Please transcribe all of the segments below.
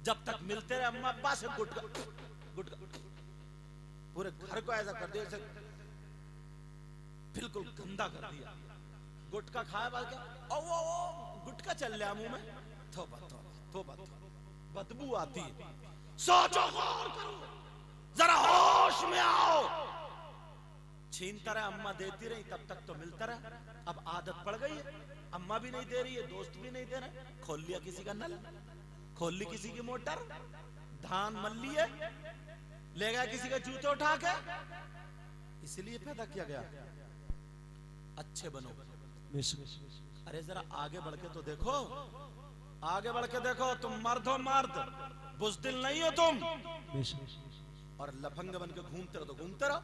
जब तक मिलते रहे अम्मा अब्बा से गुटका गुटका, पूरे घर को ऐसा कर दिया, बिल्कुल गंदा कर दिया। गुटका खाया बाद क्या, ओ गुटका चल रहा मुंह में, तौबा तौबा तौबा, बदबू आती है। सोचो, गौर करो, जरा होश में आओ। छीनता रहा, अम्मा देती रही, तब तक तो मिलता रहा। अब आदत पड़ गई है, अम्मा भी नहीं दे रही है, दोस्त भी नहीं दे रहे, खोल लिया किसी का नल, खोल ली किसी की मोटर, धान मल लिए, ले गया किसी का जूते उठा के। इसलिए पैदा किया गया, अच्छे बनो। अरे जरा आगे बढ़ के तो देखो, आगे बढ़ के देखो, तुम मर्द हो, मर्द, बुज़दिल नहीं हो तुम। और लफंग बन के घूमते रहो तो घूमते रहो।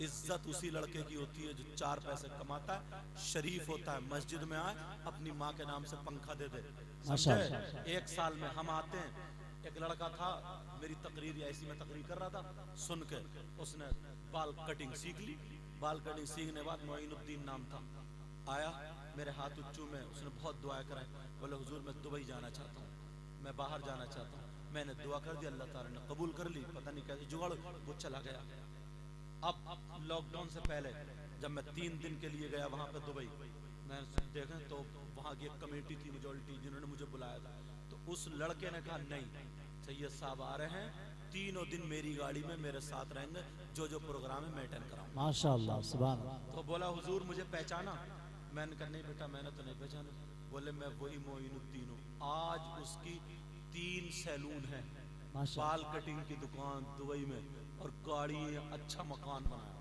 इज्जत उसी लड़के की होती है जो 4 पैसे कमाता है, शरीफ होता है, मस्जिद में आए, अपनी माँ के नाम से पंखा दे दे, समझे। 1 साल में हम आते हैं। एक लड़का था, मेरी तकरीर ऐसी में तकरीर कर रहा था, सुन के उसने बाल कटिंग सीख ली। बाल कटिंग सीखने के बाद मोइनुद्दीन नाम था, आया मेरे हाथ उच्चू में, उसने बहुत दुआएं कराई। बोले हुजूर मैं दुबई जाना चाहता हूँ, मैं बाहर जाना चाहता हूँ। मैंने दुआ कर दी, अल्लाह ताला ने कबूल कर ली, पता नहीं कैसे जुगाड़, वो चला गया। अब लॉकडाउन से पहले जब मैं 3 दिन के लिए गया वहां पे दुबई, मैं देखा तो वहां की एक कमेटी थी मेजोरिटी, जिन्होंने मुझे बुलाया था। तो उस लड़के ने कहा नहीं, सैयद साहब आ रहे हैं, 3 दिन मेरी गाड़ी में मेरे साथ रहेंगे, जो प्रोग्राम है मैं अटेंड कराऊंगा। माशाअल्लाह, सुभान अल्लाह। तो बोला हुजूर मुझे पहचाना? मैंने कहा नहीं बेटा, मैंने तो नहीं पहचाना। बोले मैं वही मोइनुद्दीन हूँ। आज उसकी 3 सैलून है, बाल कटिंग की दुकान दुबई में, और गाड़ी, अच्छा मकान बनाया,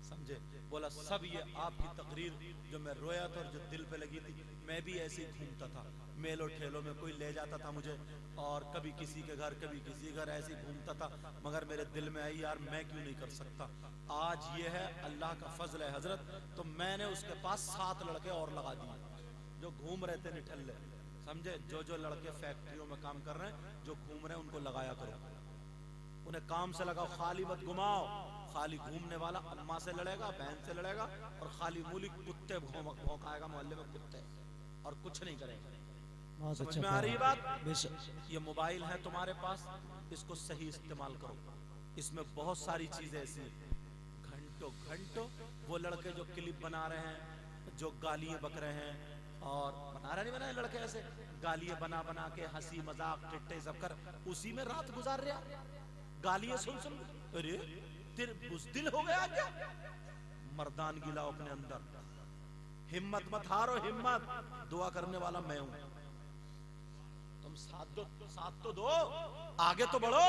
समझे। बोला सब ये आपकी तकरीर जो मैं रोया था और जो दिल पे लगी थी, मैं भी ऐसे ही घूमता था, मेलों ठेलों में कोई ले जाता था मुझे, और कभी किसी के घर कभी किसी के घर ऐसे ही घूमता था, मगर मेरे दिल में आई यार मैं क्यों नहीं कर सकता। आज ये है अल्लाह का फजल है हजरत, तो मैंने उसके पास 7 लड़के और लगा दिए जो घूम रहे थे निठल्ले, समझे। जो लड़के फैक्ट्रियों में काम कर रहे हैं, जो घूम रहे हैं, उनको लगाया करो, उन्हें काम से लगाओ, खाली मत घुमाओ। खाली घूमने वाला अम्मा से लड़ेगा, बहन से लड़ेगा, और खाली मूली कुत्ते भौंकाएगा मोहल्ले में कुत्ते, और कुछ नहीं करेगा। समझ में आ रही बात? ये मोबाइल है तुम्हारे पास, इसको सही इस्तेमाल करो। इसमें बहुत सारी चीजें ऐसी हैं, घंटों घंटों वो लड़के जो क्लिप बना रहे हैं, जो गालियां बक रहे हैं, और बना रहे नहीं बना लड़के ऐसे गालियां बना बना के हंसी मजाक टिट्टे सब कर, उसी में रात गुजार रहा, गालियां सुन सुन। अरे तेरे बुज़दिल हो गया क्या? मर्दानगी लाओ अपने अंदर, हिम्मत मत हारो, हिम्मत। दुआ करने वाला मैं हूं, तुम साथ तो दो, आगे तो बढ़ो।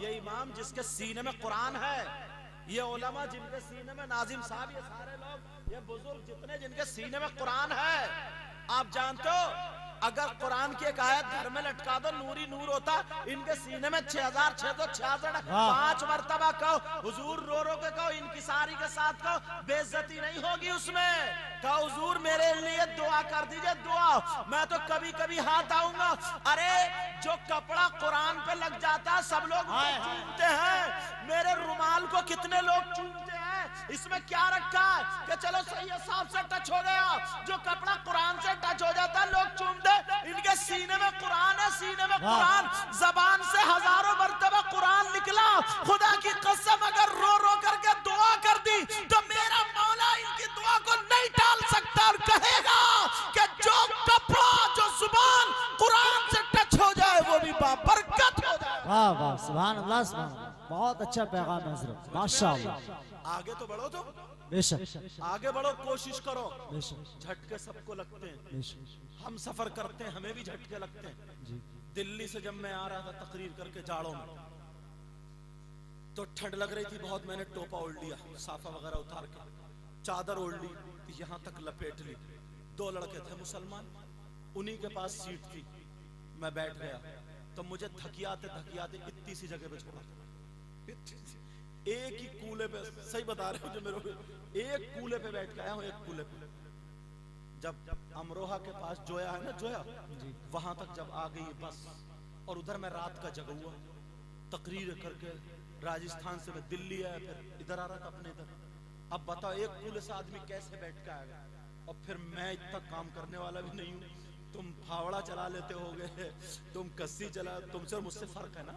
ये इमाम जिसके सीने में कुरान है, ये उलमा जिनके सीने में, नाजिम साहब, ये सारे लोग, ये बुजुर्ग जितने जिनके सीने में कुरान है, आप जानते हो अगर कुरान की एक आयत घर में लटका दो नूरी नूर होता, इनके सीने में 6666 5 मरतबा कहो हुजूर, रो रो के कहो, इनकिसारी के साथ कहो, बेइज्जती नहीं होगी उसमें। कहो हुजूर मेरे लिए दुआ कर दीजिए, दुआ, मैं तो कभी कभी हाथ आऊंगा। अरे जो कपड़ा कुरान पे लग जाता है सब लोग चूमते हैं, मेरे रुमाल को कितने लोग चूमते हैं, इसमें क्या रखा है कि चलो सैयद साहब से टच हो गया। जो कपड़ा कुरान से टच हो जाता है लोग चूमते, इनके सीने में कुरान है, सीने में कुरान, जबान से हजारों मर्तबा कुरान निकला। खुदा की कसम अगर रो रो करके दुआ कर दी तो मेरा मौला इनकी दुआ को नहीं टाल सकता, और कहेगा कि जो कपड़ा, जो जुबान कुरान से टच हो जाए वो भी बाबरकत हो जाए। वाह वाह, सुभान अल्लाह, सुभान अल्लाह, बहुत अच्छा पैगाम है हज़रत, माशाअल्लाह। आगे तो बढ़ो, तुम बेशक आगे बढ़ो, कोशिश करो। बेशक, झटके सबको लगते हैं, बेशक, हम सफर करते हैं, हमें भी झटके लगते हैं। जी। दिल्ली से जब मैं आ रहा था तकरीर करके जाड़ों में, तो ठंड लग रही थी बहुत, मैंने टोपा ओढ़ लिया, साफा वगैरह उतार के चादर ओढ़ ली, यहाँ तक लपेट ली। 2 लड़के थे मुसलमान, उन्हीं के पास सीट थी, मैं बैठ गया, तो मुझे धकियाते धकियाते इतनी सी जगह पे छोड़ा, एक ही कूले पे, सही बता रहे हो जो मेरे, एक कूले पे बैठ के आया हूँ, एक कूले पे। जब अमरोहा के पास जोया है ना, जोया, वहां तक जब आ गई बस, और उधर मैं रात का जगा हुआ तकरीर करके, राजस्थान से मैं दिल्ली आया, फिर इधर आ रहा था अपने इधर। अब बताओ एक कूले से आदमी कैसे बैठ के आएगा, और फिर मैं इतना काम करने वाला भी नहीं हूँ, तुम फावड़ा चला लेते होगे, तुम कस्सी चला, तुमसे और मुझसे फर्क है ना।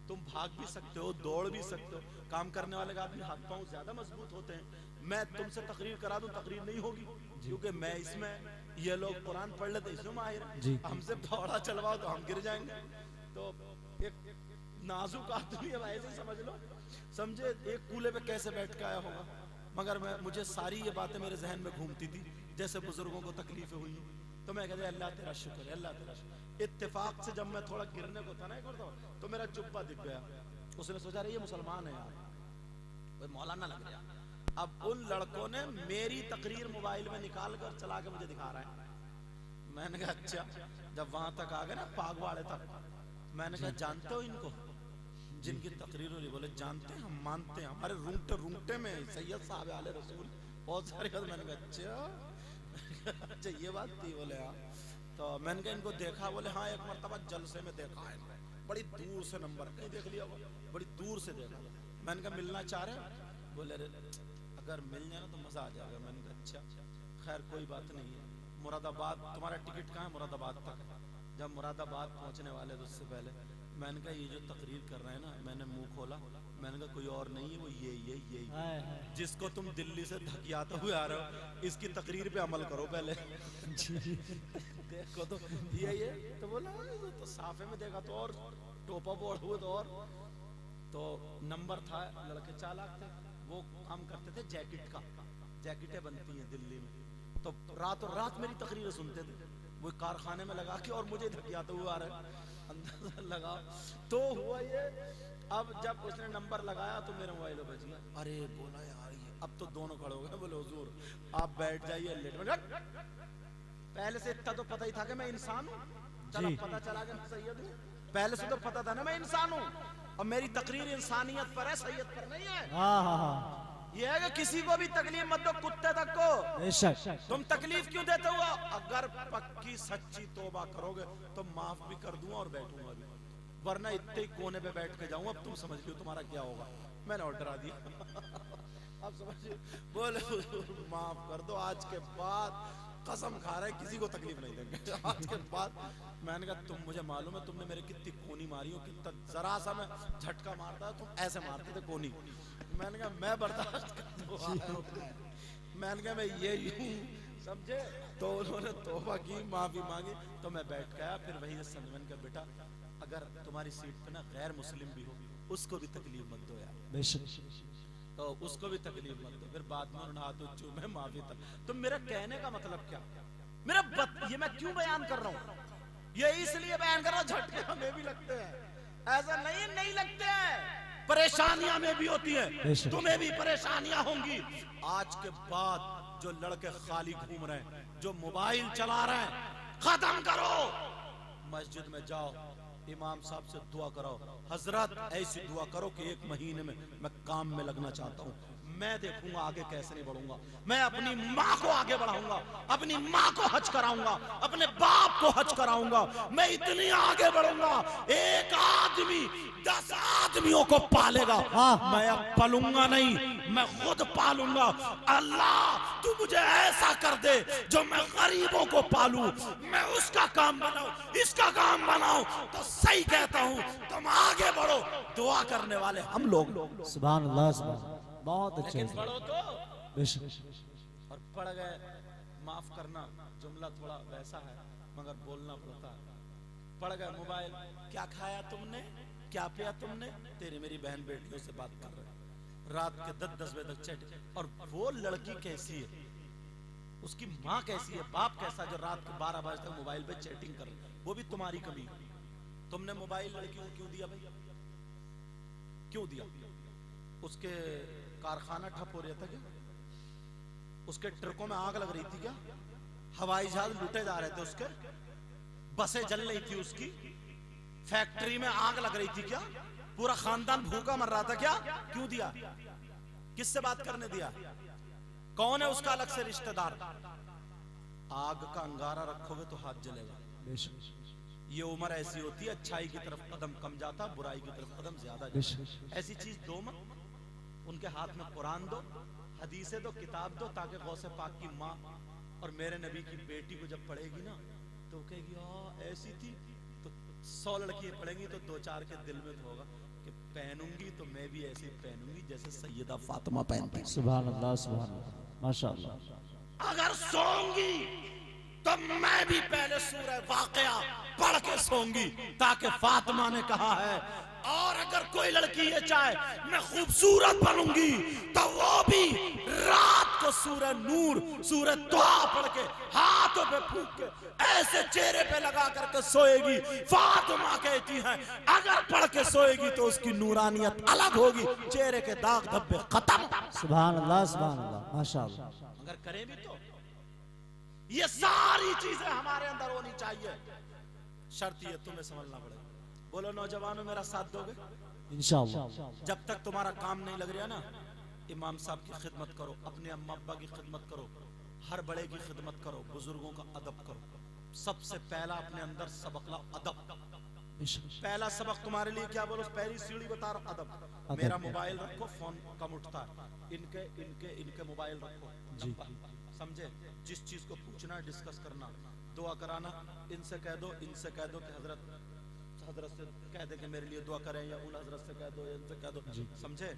तुम भाग भी सकते हो, दौड़ भी सकते हो, काम करने वाले का आदमी हाथ पांव ज्यादा मजबूत होते हैं। मैं तुमसे तकरीर करा दूं, तकरीर नहीं होगी, क्योंकि मैं इसमें, ये लोग कुरान पढ़ लेते इसमें माहिर है। हमसे फावड़ा चलवाओ तो हम गिर जाएंगे। तो एक नाजुक आदमी है, ऐसे समझ लो, समझे, एक कूले पे कैसे बैठ के आया होगा। मगर मुझे सारी ये बातें मेरे जहन में घूमती थी, जैसे बुजुर्गों को तकलीफें हुई, तो मैं कहते अल्लाह तेरा शुक्र है, अल्लाह तेरा शुक्र। इत्तेफाक से जब मैं थोड़ा गिरने को था ना एक बार, तो मेरा जुब्बा दिख गया। उसने सोचा रही ये मुसलमान है यार, कोई मौलाना लग गया। अब उन लड़कों ने मेरी तकरीर मोबाइल में निकाल कर चला के मुझे दिखा रहा है। मैंने कहा अच्छा। जब वहां तक आ गए ना पागवाड़े तक, मैंने कहा जानते हो इनको जिनकी तकरीर हो रही? बोले जानते हैं, हम मानते हैं, हमारे रूंगटे रूंगटे में सैयद साहब आले रसूल बहुत सारे। मैंने कहा अच्छा ये बात थी। बोले हाँ। तो मैंने कहा इनको देखा? बोले हाँ एक मरतबा जलसे में देखा है, बड़ी दूर से, नंबर कहीं देख लिया, बड़ी दूर से देखा। मैंने कहा मिलना चाह रहे? बोले अगर मिल जाए ना तो मजा आ जाएगा। मैंने कहा अच्छा, खैर कोई बात नहीं है। मुरादाबाद तुम्हारा टिकट कहाँ है? मुरादाबाद तक। जब मुरादाबाद पहुंचने वाले तो उससे पहले मैंने कहा ये जो तकरीर कर रहे हैं ना, मैंने मुंह खोला, मैंने कहा कोई और नहीं है, वो ये जिसको तुम दिल्ली से धकियाते हुए आ रहे हो, इसकी तकरीर पे अमल करो पहले। देखो तो ये तो बोला तो साफे में देखा तो और टोपा बोड़ हुए तो नंबर था, लड़के चालाक थे, वो काम करते थे जैकेट का, जैकेटें बनती हैं दिल्ली में, तो रातों रात मेरी तकरीरें सुनते थे, वो कारखाने में लगा के और मुझे धकियाते हुए आ रहे। अंदाजा लगा तो हुआ ये। अब जब उसने नंबर लगाया तो मेरा मोबाइल बज गया। अरे बोला यार ये अब तो दोनों खड़े हो गए। बोले हुजूर आप बैठ जाइए, लेट में। पहले से इतना तो पता ही था कि मैं इंसान हूँ, चलो पता चला कि मैं सैयद हूँ, पहले से तो पता था ना मैं इंसान हूँ, और मेरी तकरीर इंसानियत पर है, सैयद पर नहीं है। ये है कि किसी को भी तकलीफ मत दो, कुत्ते तक को तुम तकलीफ क्यों देते हो? अगर पक्की सच्ची तौबा करोगे तो माफ भी कर दूंगा और बैठूंगा भी, वरना इतने कोने पे बैठ के जाऊंगा। अब तुम समझ लो तुम्हारा क्या होगा। मैंने ऑर्डर आ दिया। अब समझिए, बोले माफ कर दो, आज के बाद कसम खा रहे किसी को तकलीफ नहीं देंगे आज के बाद। मैंने कहा तुम, मुझे मालूम है तुमने मेरे कितनी कोनी मारी हो, कितना जरा सा मैं झटका मारता है तुम ऐसे मारते थे कोनी। मैंने कहा मैं बर्दाश्त कर दूंगा। मैंने कहा मैं ये यूं समझे। तो उन्होंने तौबा की, माफी मांगी, तो मैं बैठ गया। फिर वही समझ का बेटा, अगर तुम्हारी सीट पे ना गैर मुस्लिम भी हो, उसको भी तकलीफ मत दो यार, तो उसको भी तकलीफ मत दो। फिर बाद में उन्होंने हाथ चूमे, माफी तक। तो मेरा कहने का मतलब क्या, ये मैं क्यों बयान कर रहा हूँ? ये इसलिए बयान कर रहा हूँ, झटके हमें भी लगते हैं, ऐसा नहीं लगते हैं, परेशानियां में भी होती है, तुम्हें भी परेशानियां होंगी। आज के बाद जो लड़के खाली घूम रहे हैं, जो मोबाइल चला रहे हैं, खत्म करो। मस्जिद में जाओ, इमाम साहब से दुआ करो, हजरत ऐसी दुआ करो कि 1 महीने में मैं काम में लगना चाहता हूँ, मैं देखूंगा आगे कैसे नहीं बढ़ूंगा, मैं अपनी माँ को आगे बढ़ाऊंगा, अपनी माँ को हज कराऊंगा, अपने बाप को हज कराऊंगा, मैं इतनी आगे बढ़ूंगा, एक आदमी 10 आदमियों को पालेगा। मैं अब पलूंगा नहीं, मैं खुद पालूंगा। अल्लाह तू मुझे ऐसा कर दे जो मैं गरीबों को पालूं, मैं उसका काम बनाऊं, इसका काम बनाऊं। तो सही कहता हूं, तुम आगे बढ़ो, दुआ करने वाले हम लोग। सुभान अल्लाह, सुभान, बहुत अच्छे। लेकिन पढ़ो तो और पढ़ गए, माफ करना जुमला थोड़ा वैसा है मगर बोलना पड़ता है। पढ़ गए, मोबाइल, क्या खाया तुमने, क्या पिया तुमने, तेरी मेरी बहन बेटियों से बात कर रहे, रात के 10-10 बजे तक चैट। और वो लड़की कैसी है, उसकी माँ कैसी है, बाप कैसा, जो रात के 12 बजे तक मोबाइल पे चैटिंग कर रहे, वो भी तुम्हारी कमी। तुमने मोबाइल लड़कियों को क्यों दिया भाई, क्यों दिया? उसके कारखाना ठप हो रहा था क्या? उसके ट्रकों में आग लग रही थी क्या? हवाई जहाज लूटे जा रहे थे उसके? बसें जल रही थी उसकी? फैक्ट्री में आग लग रही थी क्या? पूरा खानदान भूखा मर रहा था क्या? क्यों दिया? किससे बात करने दिया? कौन है उसका अलग से रिश्तेदार? आग का अंगारा रखोगे तो हाथ जलेगा। ये उम्र ऐसी होती है, अच्छाई की तरफ कदम कम जाता, बुराई की तरफ कदम ज्यादा जाता। ऐसी चीज दो मत। उनके हाथ में कुरान दो, हदीसें दो, किताब दो, ताकि गौसे पाक की माँ और मेरे नबी की बेटी को जब पढ़ेगी ना तो कहेगी ऐसी थी, तो 100 लड़कियां पढ़ेंगी तो 2-4 के दिल में तो होगा कि पहनूंगी तो मैं भी ऐसे ही पहनूंगी जैसे सैयदा फातिमा पहनती। सुभान अल्लाह, माशाअल्लाह। अगर सोऊंगी तो मैं भी पहले सूरह वाक़िया पढ़ के सोऊंगी, ताकि फातिमा ने कहा है। और अगर कोई लड़की ये चाहे मैं खूबसूरत बनूंगी, तो वो भी रात को सूरह नूर, सूरह तोहा पढ़ के हाथों पे फूंक के ऐसे चेहरे पे लगा करके सोएगी। फातिमा कहती है अगर पढ़ के सोएगी तो उसकी नूरानियत अलग होगी, चेहरे के दाग धब्बे खत्म। सुभान अल्लाह, माशाअल्लाह। अगर करें भी तो ये सारी चीजें हमारे अंदर होनी चाहिए। शर्त ये तुम्हें समझना पड़ेगा। बोलो नौजवानों, मेरा साथ दोगे? इंशाअल्लाह। जब तक तुम्हारा काम नहीं लग रहा ना, इमाम साहब की खिदमत करो, अपने अम्मा अब्बा की खिदमत करो, हर बड़े की खिदमत करो, बुजुर्गों का अदब करो। सबसे पहला अपने अंदर सबक लाओ, अदब। पहला सबक तुम्हारे लिए क्या बोलो, पहली सीढ़ी बता रहा, अदब। मेरा मोबाइल रखो, फोन कम उठता है, इनके इनके इनके मोबाइल रखो जी, समझे? जिस चीज को पूछना डिस्कस करना, दुआ कराना, इनसे कह दो, इनसे कह दो कि हजरत से कह दे कि मेरे लिए दुआ करें, या उन हजरत से कह दो, इनसे कह दो, समझे?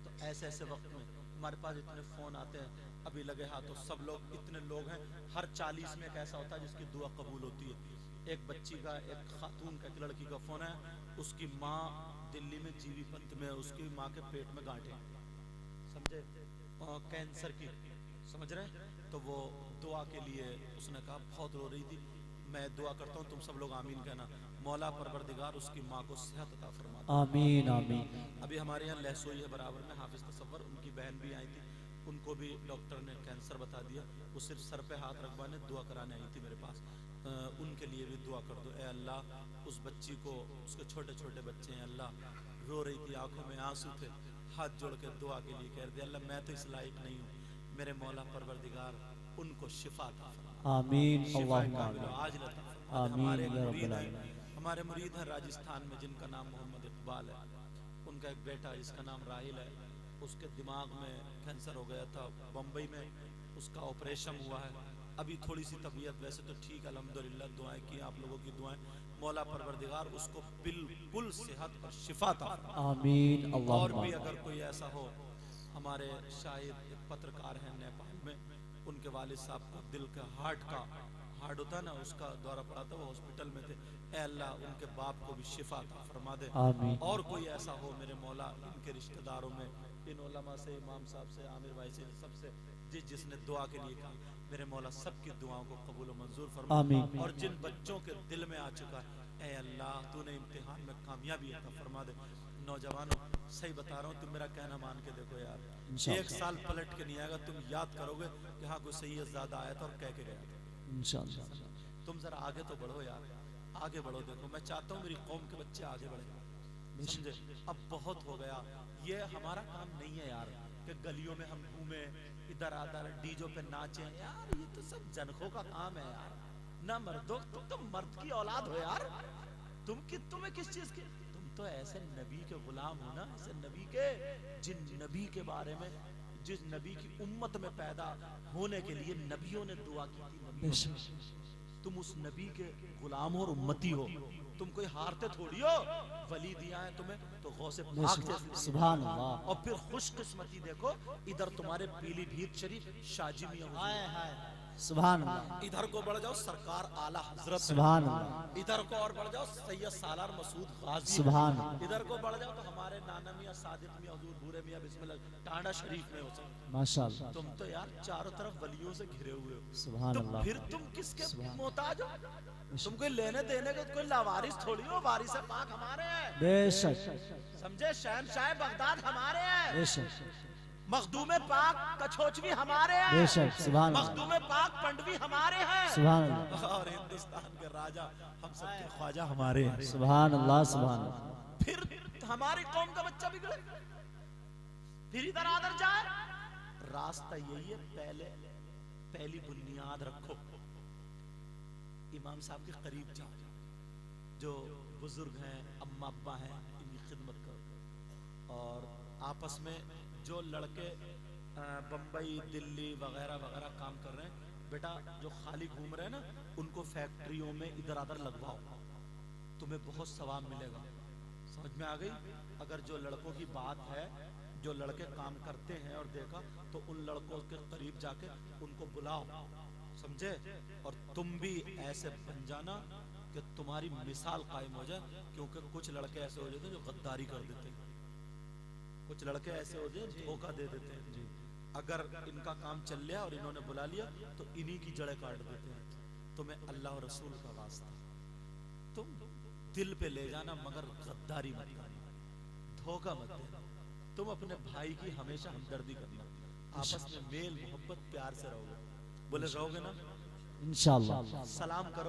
तो ऐसे ऐसे वक्त में हमारे पास इतने फोन आते हैं, अभी लगे हाथों सब लोग, इतने लोग हैं, हर 40 में एक ऐसा होता है जिसकी दुआ कबूल होती है। एक बच्ची का, एक खातून का, एक लड़की का फोन है, उसकी माँ दिल्ली में जीवी पंथ में, उसकी माँ के पेट में गांठें, समझे, कैंसर की, समझ रहे? तो वो दुआ के लिए उसने कहा, बहुत रो रही थी, मैं दुआ करता हूँ, तुम सब लोग आमीन कहना, मौला परवरदिगार उसकी माँ को सेहत अता फरमा दे। आमीन आमीन। अभी हमारे यहाँ लहसोई है बराबर में, हाफिज तसव्वुर, उनकी बहन भी आई थी, उनको भी डॉक्टर ने कैंसर बता दिया, वो सिर्फ सर पे हाथ रखवाने दुआ कराने आई थी मेरे पास। उनके लिए भी दुआ कर दो। ए अल्लाह, उस बच्ची को, उसके छोटे छोटे बच्चे हैं अल्लाह, रो रही थी, आंखों में आंसू थे, हाथ जोड़ के दुआ के लिए कह दिया, अल्लाह मैं तो इस लायक नहीं हूँ, मेरे मौला परवरदिगार उनको शिफा अता फरमा। आमीन हमारे मुरीद हैं राजस्थान में, जिनका नाम मोहम्मद इकबाल है, उनका एक बेटा जिसका नाम राहिल है, उसके दिमाग में कैंसर हो गया था, बम्बई में उसका ऑपरेशन हुआ है, अभी थोड़ी सी तबीयत वैसे तो ठीक, अल्हम्दुलिल्लाह, दुआएं की आप लोगों की दुआएं, मौला परवरदिगार उसको बिल्कुल सेहत और शिफा अता फरमाए। आमीन। और भी अगर कोई ऐसा हो, हमारे शायद एक पत्रकार हैं नेपाल में, उनके वालिद साहब को दिल का हार्ट होता है ना, उसका दौरा पड़ा था, वो हॉस्पिटल में थे, ए अल्लाह उनके बाप को भी शिफा अता फरमा दे। और कोई ऐसा हो मेरे मौला, इनके रिश्तेदारों में, इन उलमा से, इमाम साहब से, आमिर भाई से, सबसे जिसने दुआ के लिए कहा, मेरे मौला सबकी दुआओं को कबूल मंजूर फरमा। और जिन बच्चों के दिल में आ चुका है, ए अल्लाह तूने इम्तिहान में कामयाबी अता फरमा दे। नौजवानों, सही बता रहा हूँ, तुम मेरा कहना मान के देखो यार, 1 साल पलट के नहीं आएगा, तुम याद करोगे कि हाँ कोई सैयद ज़्यादा आया था और कह के गया था। इंशाअल्लाह तुम जरा आगे तो बढ़ो यार, आगे बढ़ो। देखो मैं चाहता हूँ मेरी कौम के बच्चे आगे बढ़े, समझे? अब बहुत हो गया, ये हमारा काम नहीं है यार कि गलियों में हम घूमे, इधर आधर डीजो पे नाचे यार, ये तो सब जनखों का काम है यार। ना मर्दों, तुम तो मर्द की औलाद हो यार, तुम्हें किस चीज की, तुम तो ऐसे नबी के गुलाम हो ना, ऐसे नबी के, जिन नबी के बारे में, जिस नबी की उम्मत में पैदा होने के लिए नबियों ने दुआ की थी, तुम उस नबी के गुलाम हो और उम्मती हो, तुम कोई हारते थोड़ी हो, वली दिया है तुम्हें तो गौसे पाक जैसे, सुभान अल्लाह। और फिर खुशकिस्मती देखो, इधर तुम्हारे पीलीभीत शरीफ शाजी मियां, सुभान अल्लाह, इधर को बढ़ जाओ सरकार आला हजरत, सुभान अल्लाह, इधर को और बढ़ जाओ सैयद सालार मसूद गाजी, सुभान अल्लाह, इधर को बढ़ जाओ तो हमारे नाना मियां सादिक मियां हुजूर भूरे मियां बिस्मिल्लाह टांडा शरीफ में हो सकते, माशाअल्लाह। तुम तो यार चारों तरफ वलियों से घिरे हुए हो, सुभान अल्लाह। फिर तुम किसके मोहताज हो? तुम कोई लेने देने का कोई लावारिस थोड़ी हो, वारिस पाक हमारे हैं, बेशक, समझे? शहनशाह बगदाद हमारे हैं, बेशक, मखदूमे पाक कछोचवी हमारे हैं, बेशक, सुभान अल्लाह, मखदूमे पाक पंडवी हमारे हैं, सुभान अल्लाह, और हिंदुस्तान के राजा हम सबके ख्वाजा हमारे हैं, सुभान अल्लाह, सुभान अल्लाह। फिर हमारी कौम का बच्चा बिगड़े, फिर इधर आदर जाए, रास्ता यही है, पहली बुनियाद रखो, इमाम साहब के करीब जाओ, जो बुजुर्ग हैं, अम्मा अब्बा हैं, इनकी खिदमत करो, और आपस में जो लड़के बम्बई दिल्ली वगैरह वगैरह काम कर रहे हैं, बेटा जो खाली घूम रहे हैं ना, उनको फैक्ट्रियों में इधर उधर लगवाओ, तुम्हें बहुत सवाब मिलेगा। समझ में आ गई? अगर जो लड़कों की बात है, जो लड़के काम करते हैं और देखा, तो उन लड़कों के करीब जाके उनको बुलाओ, समझे? और तुम भी ऐसे बन जाना कि तुम्हारी मिसाल कायम हो जाए, क्योंकि कुछ लड़के ऐसे हो जाते हैं जो गद्दारी कर देते हैं, कुछ लड़के ऐसे हो जाते हैं धोखा दे देते हैं। अगर इनका काम चल लिया और इन्होंने बुला लिया तो इन्हीं की जड़ें काट देते हैं। तुम्हें अल्लाह और रसूल का वास्ता, तुम दिल पे ले जाना, मगर गद्दारी मत करना, धोखा मत देना। तुम अपने भाई की हमेशा हमदर्दी करना, आपस में मेल मोहब्बत प्यार से रहोगे। बोले रहोगे ना? इंशाअल्लाह। सलाम करो।